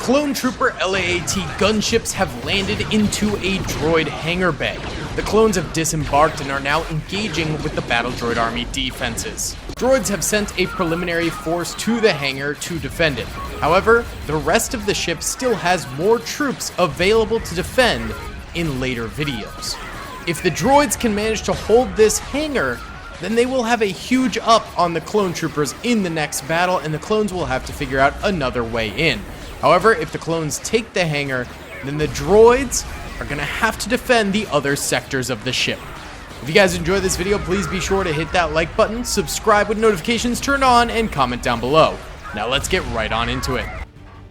Clone Trooper LAAT gunships have landed into a droid hangar bay. The clones have disembarked and are now engaging with the battle droid army defenses. Droids have sent a preliminary force to the hangar to defend it. However, the rest of the ship still has more troops available to defend in later videos. If the droids can manage to hold this hangar, then they will have a huge up on the clone troopers in the next battle, and the clones will have to figure out another way in. However, if the clones take the hangar, then the droids are going to have to defend the other sectors of the ship. If you guys enjoyed this video, please be sure to hit that like button, subscribe with notifications turned on, and comment down below. Now let's get right on into it.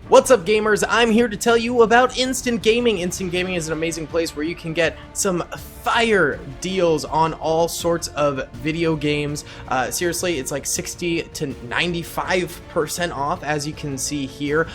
What's up, gamers? I'm here to tell you about Instant Gaming. Instant Gaming is an amazing place where you can get some fire deals on all sorts of video games. Seriously, it's like 60 to 95% off, as you can see here.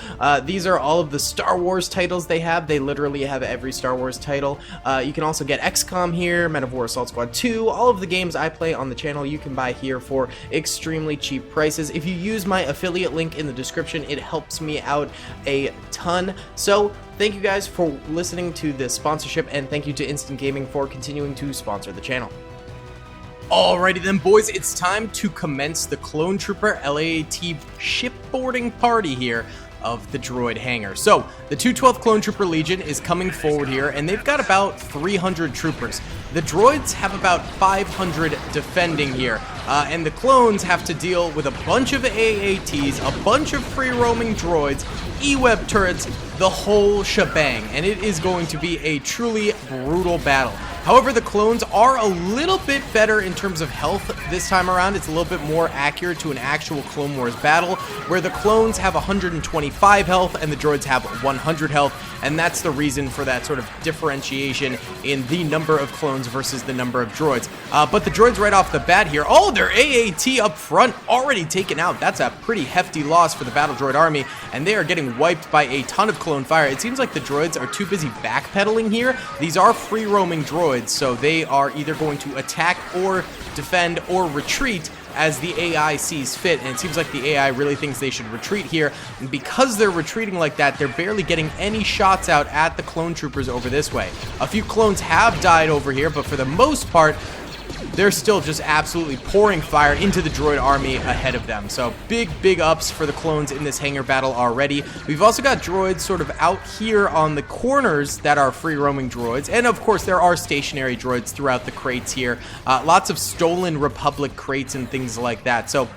These are all of the Star Wars titles they have. They literally have every Star Wars title. You can also get XCOM here, Men of War Assault Squad 2. All of the games I play on the channel you can buy here for extremely cheap prices. If you use my affiliate link in the description, it helps me out a ton. So thank you guys for listening to this sponsorship, and thank you to Instant Gaming for continuing to sponsor the channel. Alrighty then, boys, it's time to commence the Clone Trooper LAAT shipboarding party here of the droid hangar. So the 212th Clone Trooper Legion is coming forward here, and they've got about 300 troopers. The droids have about 500 defending here, and the clones have to deal with a bunch of AATs, a bunch of free-roaming droids, E-Web turrets, the whole shebang, and it is going to be a truly brutal battle. However, the clones are a little bit better in terms of health this time around. It's a little bit more accurate to an actual Clone Wars battle, where the clones have 125 health and the droids have 100 health, and that's the reason for that sort of differentiation in the number of clones versus the number of droids. But the droids right off the bat here, oh, they're AAT up front, already taken out. That's a pretty hefty loss for the battle droid army, and they are getting wiped by a ton of clone fire. It seems like the droids are too busy backpedaling here. These are free-roaming droids, so they are either going to attack or defend or retreat as the AI sees fit, and it seems like the AI really thinks they should retreat here, and because they're retreating like that, they're barely getting any shots out at the clone troopers over this way. A few clones have died over here, but for the most part, they're still just absolutely pouring fire into the droid army ahead of them. So big ups for the clones in this hangar battle already. We've also got droids sort of out here on the corners that are free roaming droids, and of course there are stationary droids throughout the crates here. Lots of stolen Republic crates and things like that. So,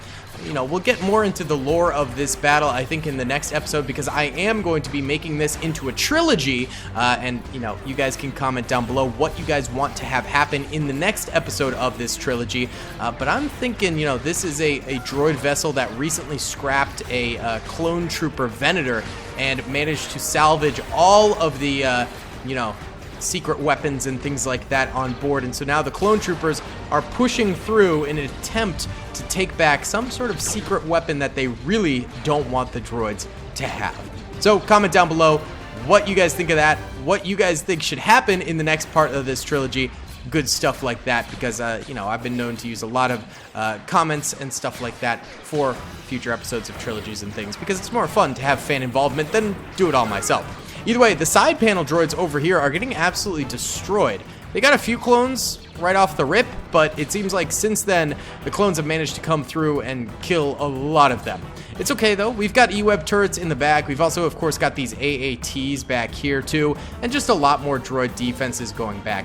you know, we'll get more into the lore of this battle, I think, in the next episode, because I am going to be making this into a trilogy, and, you know, you guys can comment down below what you guys want to have happen in the next episode of this trilogy. But I'm thinking, you know, this is a droid vessel that recently scrapped a clone trooper Venator and managed to salvage all of the, you know, secret weapons and things like that on board, and so now the clone troopers are pushing through in an attempt to take back some sort of secret weapon that they really don't want the droids to have. So comment down below what you guys think of that, what you guys think should happen in the next part of this trilogy, good stuff like that, because you know, I've been known to use a lot of comments and stuff like that for future episodes of trilogies and things, because it's more fun to have fan involvement than do it all myself. Either way, the side panel droids over here are getting absolutely destroyed. They got a few clones right off the rip, but it seems like since then, the clones have managed to come through and kill a lot of them. It's okay, though. We've got E-Web turrets in the back. We've also, of course, got these AATs back here, too, and just a lot more droid defenses going back.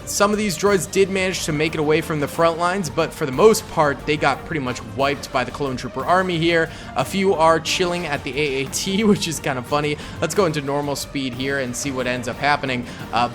Some of these droids did manage to make it away from the front lines, but for the most part, they got pretty much wiped by the clone trooper army here. A few are chilling at the AAT, which is kind of funny. Let's go into normal speed here and see what ends up happening.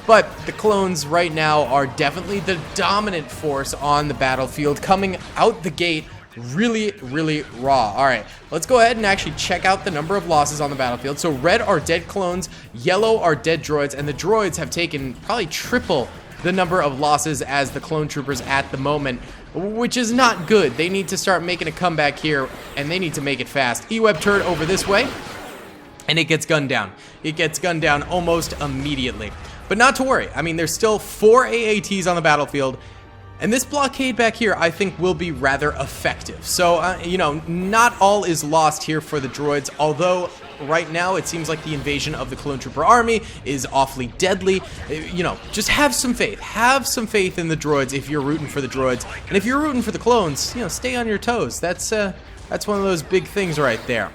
But the clones right now are definitely the dominant force on the battlefield, coming out the gate really raw. All right, let's go ahead and actually check out the number of losses on the battlefield. So red are dead clones, yellow are dead droids, and the droids have taken probably triple the number of losses as the clone troopers at the moment, which is not good. They need to start making a comeback here, and they need to make it fast. E-Web turret over this way, and it gets gunned down. It gets gunned down almost immediately. But not to worry. I mean, there's still 4 AATs on the battlefield, and this blockade back here, I think, will be rather effective. So, you know, not all is lost here for the droids, although right now it seems like the invasion of the clone trooper army is awfully deadly. You know, just have some faith. Have some faith in the droids if you're rooting for the droids. And if you're rooting for the clones, you know, stay on your toes. That's one of those big things right there.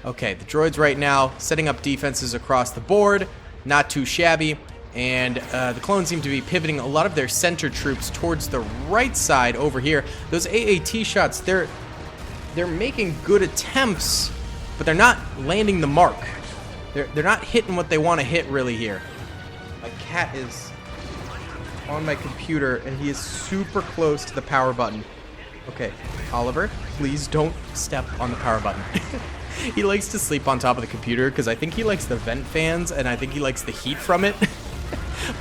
Okay, the droids right now setting up defenses across the board. Not too shabby. And the clones seem to be pivoting a lot of their center troops towards the right side over here. Those AAT shots, they're making good attempts, but they're not landing the mark. They're not hitting what they want to hit really here. My cat is on my computer, and he is super close to the power button. Okay, Oliver, please don't step on the power button. He likes to sleep on top of the computer because I think he likes the vent fans, and I think he likes the heat from it.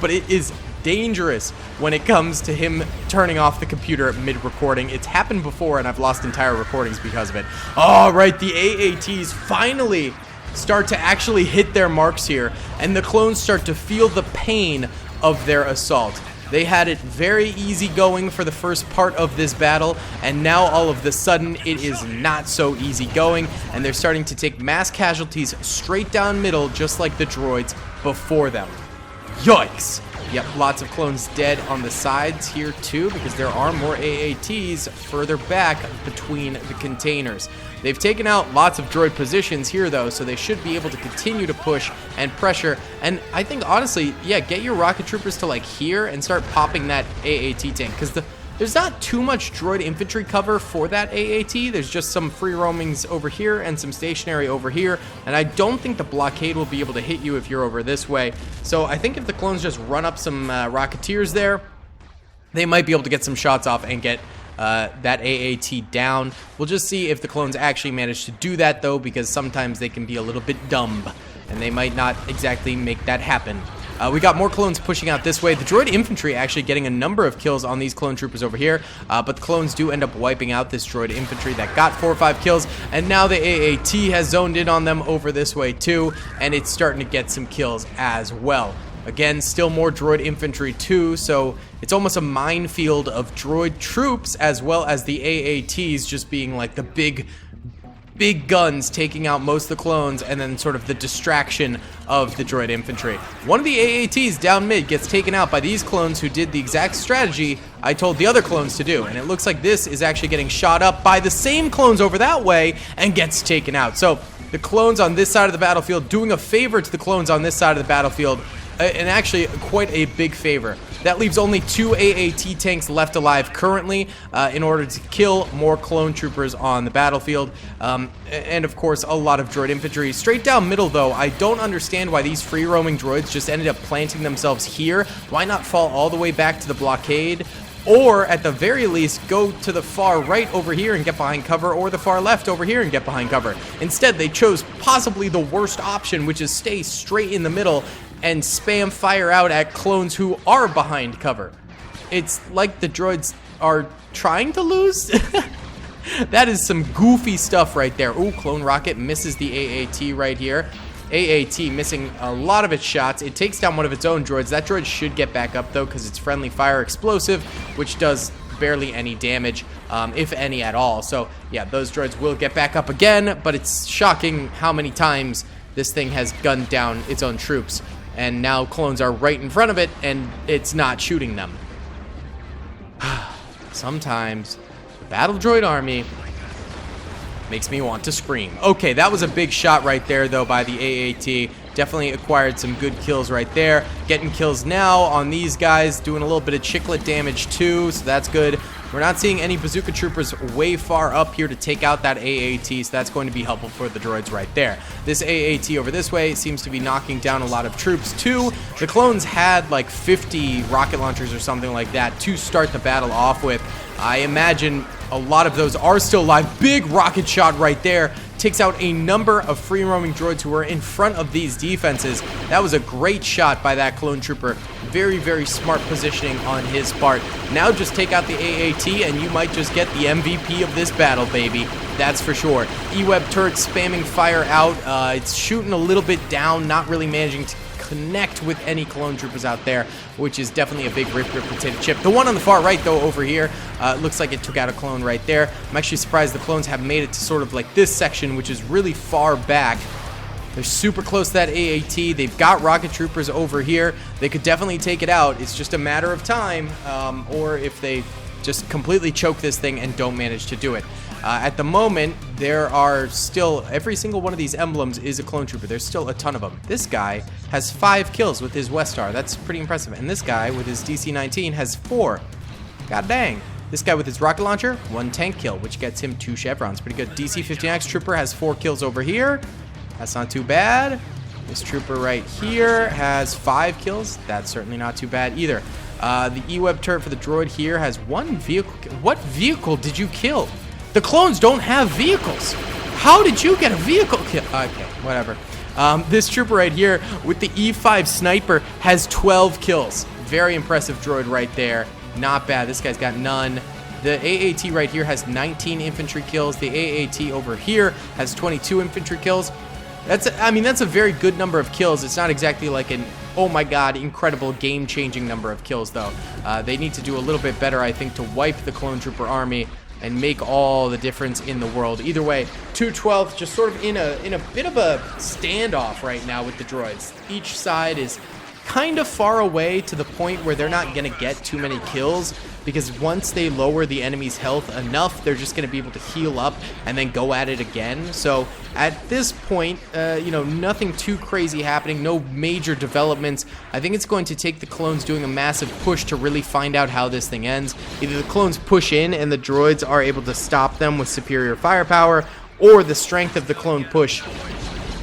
But it is dangerous when it comes to him turning off the computer mid-recording. It's happened before, and I've lost entire recordings because of it. All right, the AATs finally start to actually hit their marks here, and the clones start to feel the pain of their assault. They had it very easy going for the first part of this battle, and now all of a sudden it is not so easy going, and they're starting to take mass casualties straight down middle, just like the droids before them. Yikes! Yep, lots of clones dead on the sides here too, because there are more AATs further back between the containers. They've taken out lots of droid positions here though, so they should be able to continue to push and pressure. And I think honestly, yeah, get your rocket troopers to like here and start popping that AAT tank, because there's not too much droid infantry cover for that AAT. There's just some free roamings over here and some stationary over here, and I don't think the blockade will be able to hit you if you're over this way. So I think if the clones just run up some Rocketeers there, they might be able to get some shots off and get that AAT down. We'll just see if the clones actually manage to do that though, because sometimes they can be a little bit dumb, and they might not exactly make that happen. We got more clones pushing out this way. The droid infantry actually getting a number of kills on these clone troopers over here, but the clones do end up wiping out this droid infantry that got 4 or 5 kills, and now the AAT has zoned in on them over this way too, and it's starting to get some kills as well. Again, still more droid infantry too, so it's almost a minefield of droid troops as well as the AATs just being like the big guns taking out most of the clones, and then sort of the distraction of the droid infantry. One of the AATs down mid gets taken out by these clones who did the exact strategy I told the other clones to do, and it looks like this is actually getting shot up by the same clones over that way and gets taken out. So the clones on this side of the battlefield doing a favor to the clones on this side of the battlefield, and actually quite a big favor. That leaves only 2 AAT tanks left alive currently in order to kill more clone troopers on the battlefield. And of course, a lot of droid infantry. Straight down middle though, I don't understand why these free roaming droids just ended up planting themselves here. Why not fall all the way back to the blockade? Or at the very least, go to the far right over here and get behind cover, or the far left over here and get behind cover. Instead, they chose possibly the worst option, which is stay straight in the middle and spam fire out at clones who are behind cover. It's like the droids are trying to lose. That is some goofy stuff right there. Ooh, clone rocket misses the AAT right here. AAT missing a lot of its shots. It takes down one of its own droids. That droid should get back up though, because it's friendly fire explosive, which does barely any damage, if any at all. So yeah, those droids will get back up again, but it's shocking how many times this thing has gunned down its own troops. And now clones are right in front of it, and it's not shooting them. Sometimes the battle droid army makes me want to scream. Okay, that was a big shot right there, though, by the AAT. Definitely acquired some good kills right there. Getting kills now on these guys, doing a little bit of chiclet damage too, so that's good. We're not seeing any bazooka troopers way far up here to take out that AAT, so that's going to be helpful for the droids right there. This AAT over this way seems to be knocking down a lot of troops too. The clones had like 50 rocket launchers or something like that to start the battle off with. I imagine a lot of those are still alive. Big rocket shot right there. Takes out a number of free roaming droids who are in front of these defenses. That was a great shot by that clone trooper. Very, very smart positioning on his part. Now just take out the AAT and you might just get the MVP of this battle, baby. That's for sure. E-Web turret spamming fire out. It's shooting a little bit down, not really managing to connect with any clone troopers out there, which is definitely a big rip potato chip. The one on the far right though over here looks like it took out a clone right there. I'm actually surprised the clones have made it to sort of like this section, which is really far back. They're super close to that AAT. They've got rocket troopers over here. They could definitely take it out. It's just a matter of time, or if they just completely choke this thing and don't manage to do it. At the moment, there are still, every single one of these emblems is a clone trooper. There's still a ton of them. This guy has 5 kills with his Westar. That's pretty impressive. And this guy with his DC-19 has 4. God dang. This guy with his rocket launcher, 1 tank kill, which gets him 2 chevrons. Pretty good. DC-15X trooper has 4 kills over here. That's not too bad. This trooper right here has 5 kills. That's certainly not too bad either. The E-Web turret for the droid here has 1 vehicle. What vehicle did you kill? The clones don't have vehicles. How did you get a vehicle kill? Okay, whatever. This trooper right here with the E5 sniper has 12 kills. Very impressive droid right there. Not bad. This guy's got none. The AAT right here has 19 infantry kills. The AAT over here has 22 infantry kills. That's a very good number of kills. It's not exactly like an, oh my god, incredible game-changing number of kills, though. They need to do a little bit better, I think, to wipe the clone trooper army and make all the difference in the world. Either way, 2/12 just sort of in a bit of a standoff right now with the droids. Each side is kind of far away to the point where they're not going to get too many kills, because once they lower the enemy's health enough, they're just going to be able to heal up and then go at it again. So at this point, nothing too crazy happening, no major developments. I think it's going to take the clones doing a massive push to really find out how this thing ends. Either the clones push in and the droids are able to stop them with superior firepower, or the strength of the clone push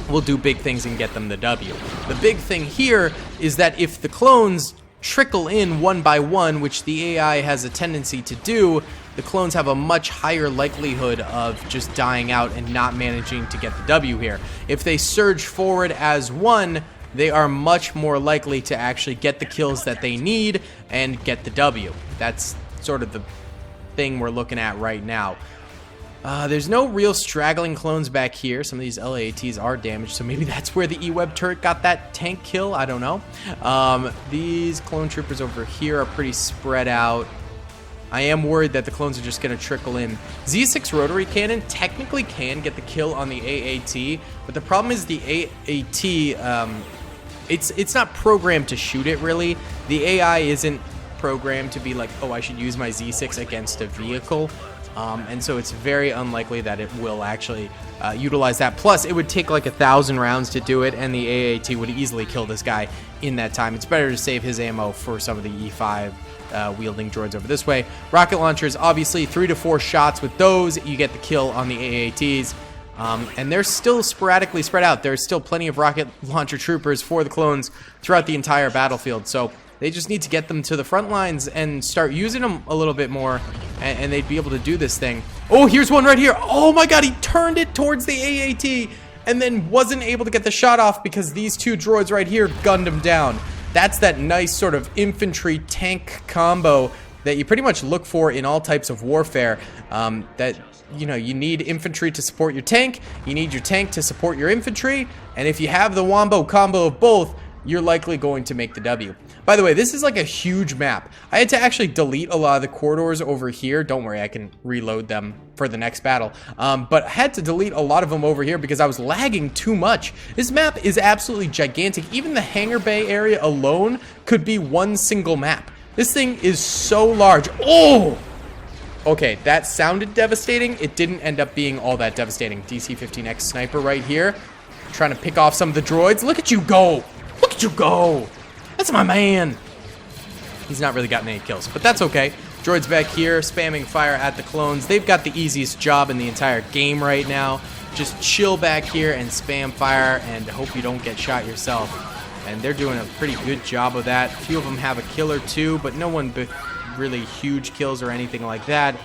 will do big things and get them the W. The big thing here is that if the clones trickle in one by one, which the AI has a tendency to do, the clones have a much higher likelihood of just dying out and not managing to get the W here. If they surge forward as one, they are much more likely to actually get the kills that they need and get the W. That's sort of the thing we're looking at right now. There's no real straggling clones back here. Some of these LAATs are damaged, so maybe that's where the E-Web turret got that tank kill. I don't know. These clone troopers over here are pretty spread out. I am worried that the clones are just going to trickle in. Z6 rotary cannon technically can get the kill on the AAT, but the problem is the AAT, it's not programmed to shoot it, really. The AI isn't programmed to be like, oh, I should use my Z6 against a vehicle. And so it's very unlikely that it will actually utilize that. Plus, it would take like 1,000 rounds to do it, and the AAT would easily kill this guy in that time. It's better to save his ammo for some of the E5 wielding droids over this way. Rocket launchers, obviously 3 to 4 shots with those, you get the kill on the AATs. And they're still sporadically spread out. There's still plenty of rocket launcher troopers for the clones throughout the entire battlefield. So they just need to get them to the front lines and start using them a little bit more, and they'd be able to do this thing. Oh, here's one right here. Oh my god, he turned it towards the AAT and then wasn't able to get the shot off because these 2 droids right here gunned him down. That's that nice sort of infantry tank combo that you pretty much look for in all types of warfare. You need infantry to support your tank, you need your tank to support your infantry, and if you have the wombo combo of both, you're likely going to make the W. By the way, this is like a huge map. I had to actually delete a lot of the corridors over here. Don't worry, I can reload them for the next battle. But I had to delete a lot of them over here because I was lagging too much. This map is absolutely gigantic. Even the Hangar Bay area alone could be one single map. This thing is so large. Oh! Okay, that sounded devastating. It didn't end up being all that devastating. DC-15X sniper right here, trying to pick off some of the droids. Look at you go! Look at you go! That's my man! He's not really gotten any kills, but that's okay. Droids back here, spamming fire at the clones. They've got the easiest job in the entire game right now. Just chill back here and spam fire and hope you don't get shot yourself. And they're doing a pretty good job of that. A few of them have a kill or two, but no one really huge kills or anything like that.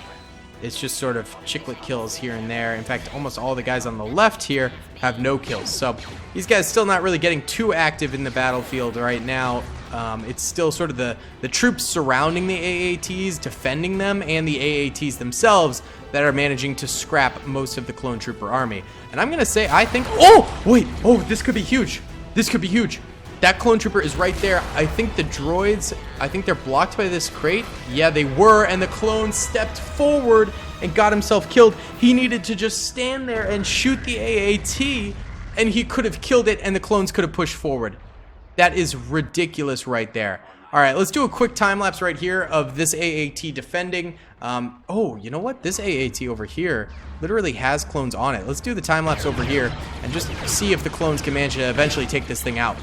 It's just sort of chicklet kills here and there. In fact, almost all the guys on the left here have no kills. So these guys still not really getting too active in the battlefield right now. It's still sort of the troops surrounding the AATs, defending them, and the AATs themselves that are managing to scrap most of the clone trooper army. And I'm going to say, I think... Oh, wait. Oh, this could be huge. This could be huge. That clone trooper is right there. I think the droids, I think they're blocked by this crate. Yeah, they were, and the clone stepped forward and got himself killed. He needed to just stand there and shoot the AAT, and he could have killed it and the clones could have pushed forward. That is ridiculous right there. All right, let's do a quick time lapse right here of this AAT defending. Oh, you know what? This AAT over here literally has clones on it. Let's do the time lapse over here and just see if the clones can manage to eventually take this thing out.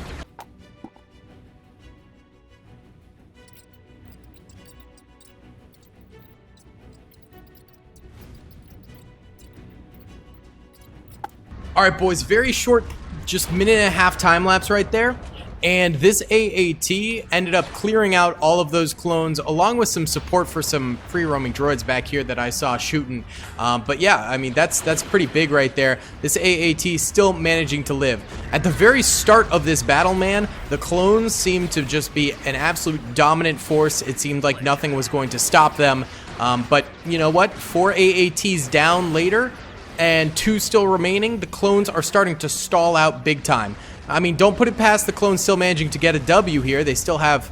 All right, boys, very short, just minute and a half time lapse right there. And this AAT ended up clearing out all of those clones, along with some support for some free-roaming droids back here that I saw shooting. But yeah, I mean, that's pretty big right there. This AAT still managing to live. At the very start of this battle, man, the clones seemed to just be an absolute dominant force. It seemed like nothing was going to stop them. But you know what? 4 AATs down later, and 2 still remaining, the clones are starting to stall out big time. I mean, don't put it past the clones still managing to get a W here. They still have,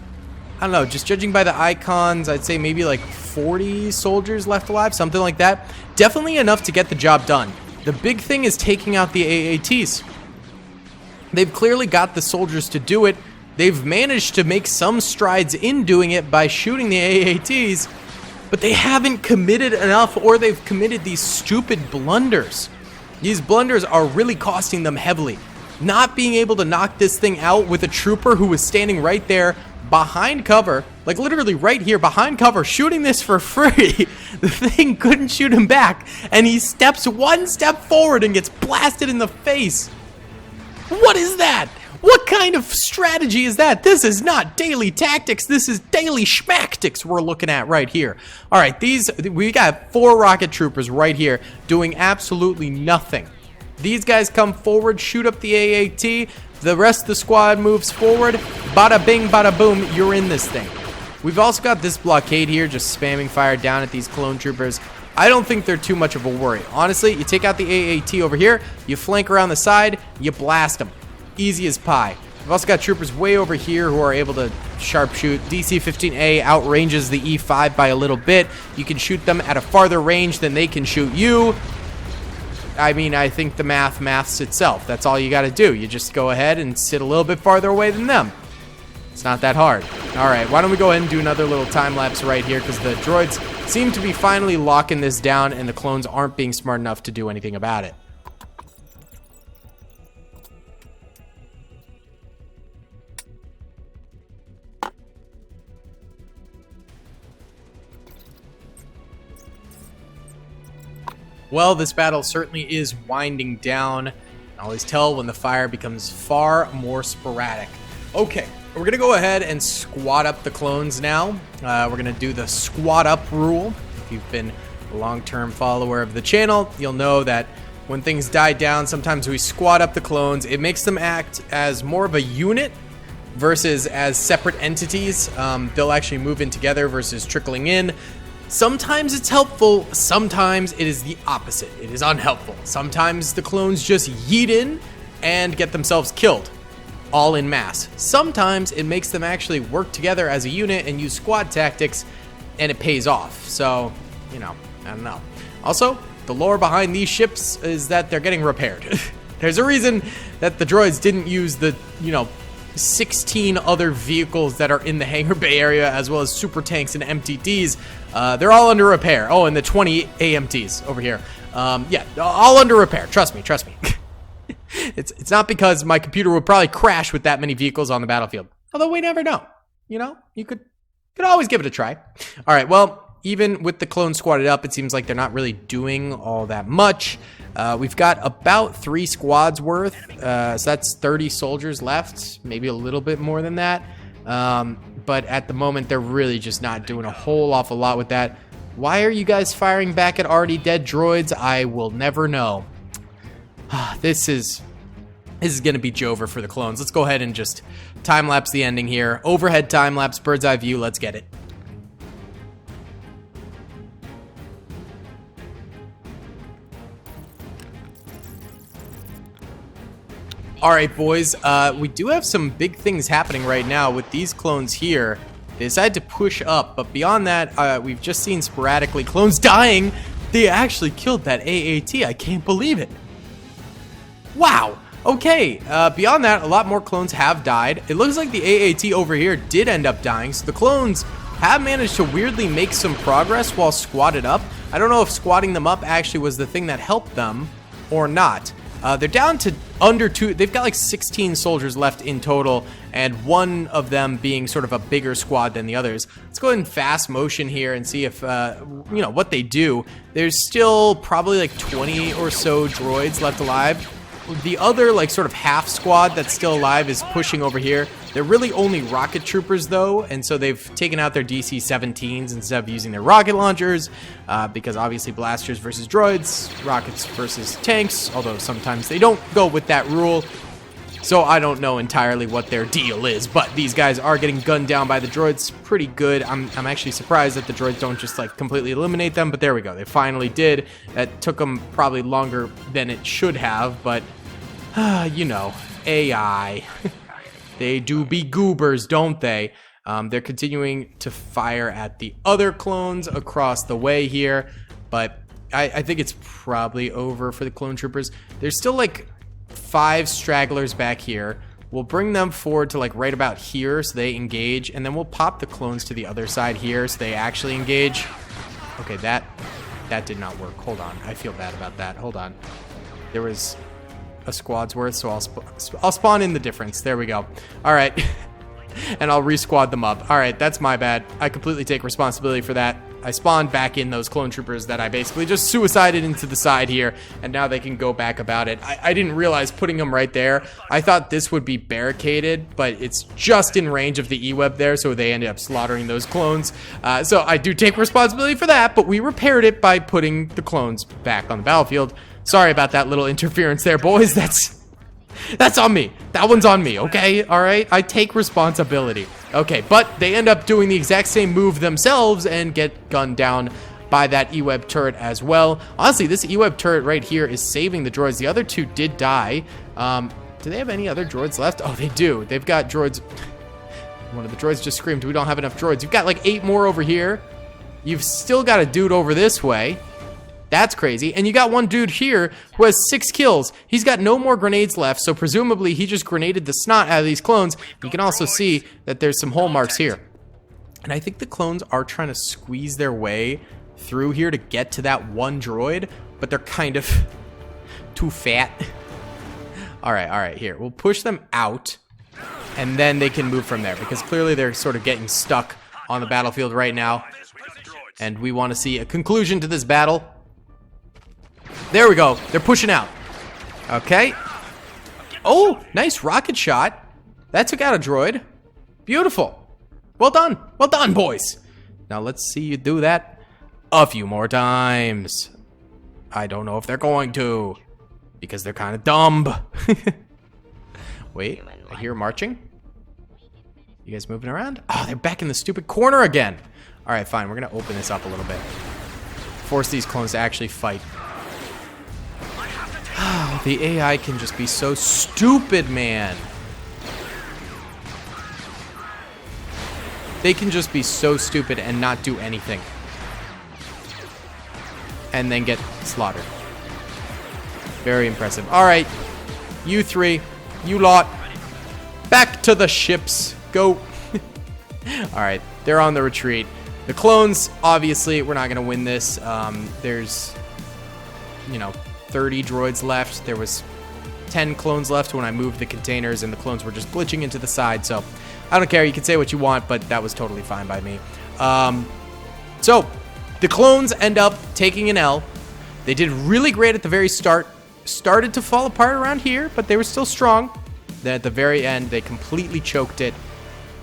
I don't know, just judging by the icons, I'd say maybe like 40 soldiers left alive, something like that. Definitely enough to get the job done. The big thing is taking out the AATs. They've clearly got the soldiers to do it. They've managed to make some strides in doing it by shooting the AATs, but they haven't committed enough, or they've committed these stupid blunders. These blunders are really costing them heavily. Not being able to knock this thing out with a trooper who was standing right there behind cover, like literally right here behind cover, shooting this for free. The thing couldn't shoot him back, and he steps one step forward and gets blasted in the face. What is that? What kind of strategy is that? This is not daily tactics. This is daily schmactics we're looking at right here. All right, we got 4 rocket troopers right here doing absolutely nothing. These guys come forward, shoot up the AAT. The rest of the squad moves forward. Bada bing, bada boom, you're in this thing. We've also got this blockade here just spamming fire down at these clone troopers. I don't think they're too much of a worry. Honestly, you take out the AAT over here, you flank around the side, you blast them. Easy as pie. We've also got troopers way over here who are able to sharpshoot. DC-15A outranges the E5 by a little bit. You can shoot them at a farther range than they can shoot you. I mean, I think the maths itself. That's all you got to do. You just go ahead and sit a little bit farther away than them. It's not that hard. All right, why don't we go ahead and do another little time lapse right here, because the droids seem to be finally locking this down, and the clones aren't being smart enough to do anything about it. Well, this battle certainly is winding down. I always tell when the fire becomes far more sporadic. Okay, we're going to go ahead and squad up the clones now. We're going to do the squad up rule. If you've been a long-term follower of the channel, you'll know that when things die down, sometimes we squad up the clones. It makes them act as more of a unit versus as separate entities. They'll actually move in together versus trickling in. Sometimes it's helpful, sometimes it is the opposite. It is unhelpful. Sometimes the clones just yeet in and get themselves killed, all in mass. Sometimes it makes them actually work together as a unit and use squad tactics, and it pays off. So, you know, I don't know. Also, the lore behind these ships is that they're getting repaired. There's a reason that the droids didn't use the, 16 other vehicles that are in the hangar bay area, as well as super tanks and MTDs. They're all under repair. Oh, and the 20 AMTs over here. Yeah, all under repair. Trust me. It's not because my computer would probably crash with that many vehicles on the battlefield. Although we never know. You could always give it a try. All right, well, even with the clones squatted up, it seems like they're not really doing all that much. We've got about 3 squads worth, so that's 30 soldiers left, maybe a little bit more than that. But at the moment, they're really just not doing a whole awful lot with that. Why are you guys firing back at already dead droids? I will never know. This is going to be Jover for the clones. Let's go ahead and just time-lapse the ending here. Overhead time-lapse, bird's eye view, let's get it. All right, boys, we do have some big things happening right now with these clones here. They decided to push up, but beyond that, we've just seen sporadically clones dying. They actually killed that AAT. I can't believe it. Wow. Okay, beyond that, a lot more clones have died. It looks like the AAT over here did end up dying, so the clones have managed to weirdly make some progress while squatted up. I don't know if squatting them up actually was the thing that helped them or not. They're down to under 2. They've got like 16 soldiers left in total, and one of them being sort of a bigger squad than the others. Let's go ahead and fast motion here and see if, you know, what they do. There's still probably like 20 or so droids left alive. The other, like, sort of half squad that's still alive is pushing over here. They're really only rocket troopers, though, and so they've taken out their DC-17s instead of using their rocket launchers, because obviously blasters versus droids, rockets versus tanks, although sometimes they don't go with that rule. So I don't know entirely what their deal is, but these guys are getting gunned down by the droids pretty good. I'm actually surprised that the droids don't just like completely eliminate them, but there we go. They finally did. That took them probably longer than it should have, but you know, AI. They do be goobers, don't they? They're continuing to fire at the other clones across the way here, but I think it's probably over for the clone troopers. There's still like 5 stragglers back here. We'll bring them forward to like right about here so they engage, and then we'll pop the clones to the other side here so they actually engage. Okay, that did not work. Hold on. I feel bad about that. Hold on. There was a squad's worth, so I'll spawn in the difference. There we go. All right. And I'll re-squad them up. All right, that's my bad. I completely take responsibility for that. I spawned back in those clone troopers that I basically just suicided into the side here, and now they can go back about it. I didn't realize putting them right there. I thought this would be barricaded, but it's just in range of the E-Web there, so they ended up slaughtering those clones. So I do take responsibility for that, but we repaired it by putting the clones back on the battlefield. Sorry about that little interference there, boys. That's on me. That one's on me, okay? All right? I take responsibility. Okay, but they end up doing the exact same move themselves and get gunned down by that E-Web turret as well. Honestly, this E-Web turret right here is saving the droids. The other 2 did die. Do they have any other droids left? Oh, they do. They've got droids. One of the droids just screamed, we don't have enough droids. You've got like 8 more over here. You've still got a dude over this way. That's crazy. And you got one dude here who has 6 kills. He's got no more grenades left, so presumably he just grenaded the snot out of these clones. You can also see that there's some hole marks here. And I think the clones are trying to squeeze their way through here to get to that one droid, but they're kind of too fat. All right, here. We'll push them out, and then they can move from there, because clearly they're sort of getting stuck on the battlefield right now. And we want to see a conclusion to this battle. There we go. They're pushing out. Okay. Oh, nice rocket shot. That took out a droid. Beautiful. Well done. Well done, boys. Now let's see you do that a few more times. I don't know if they're going to, because they're kind of dumb. Wait, I hear marching. You guys moving around? Oh, they're back in the stupid corner again. All right, fine. We're going to open this up a little bit. Force these clones to actually fight. The AI can just be so stupid, man. They can just be so stupid and not do anything. And then get slaughtered. Very impressive. All right, you 3, you lot, back to the ships. Go. All right, they're on the retreat. The clones, obviously, we're not going to win this. There's, you know, 30 droids left. There was 10 clones left when I moved the containers, and the clones were just glitching into the side. So I don't care. You can say what you want, but that was totally fine by me. So the clones end up taking an L. They did really great at the very start. Started to fall apart around here, but they were still strong. Then at the very end, they completely choked it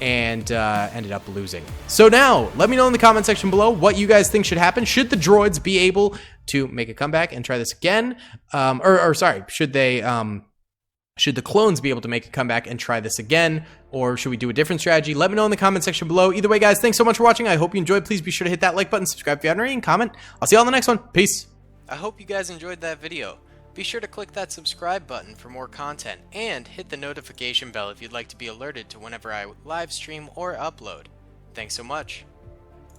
and ended up losing. So now, let me know in the comment section below what you guys think should happen. Should the droids be able to make a comeback and try this again? Sorry, should the clones be able to make a comeback and try this again? Or should we do a different strategy? Let me know in the comment section below. Either way, guys, thanks so much for watching. I hope you enjoyed. Please be sure to hit that like button, subscribe if you haven't already, and comment. I'll see you all in the next one. Peace. I hope you guys enjoyed that video. Be sure to click that subscribe button for more content, and hit the notification bell if you'd like to be alerted to whenever I live stream or upload. Thanks so much.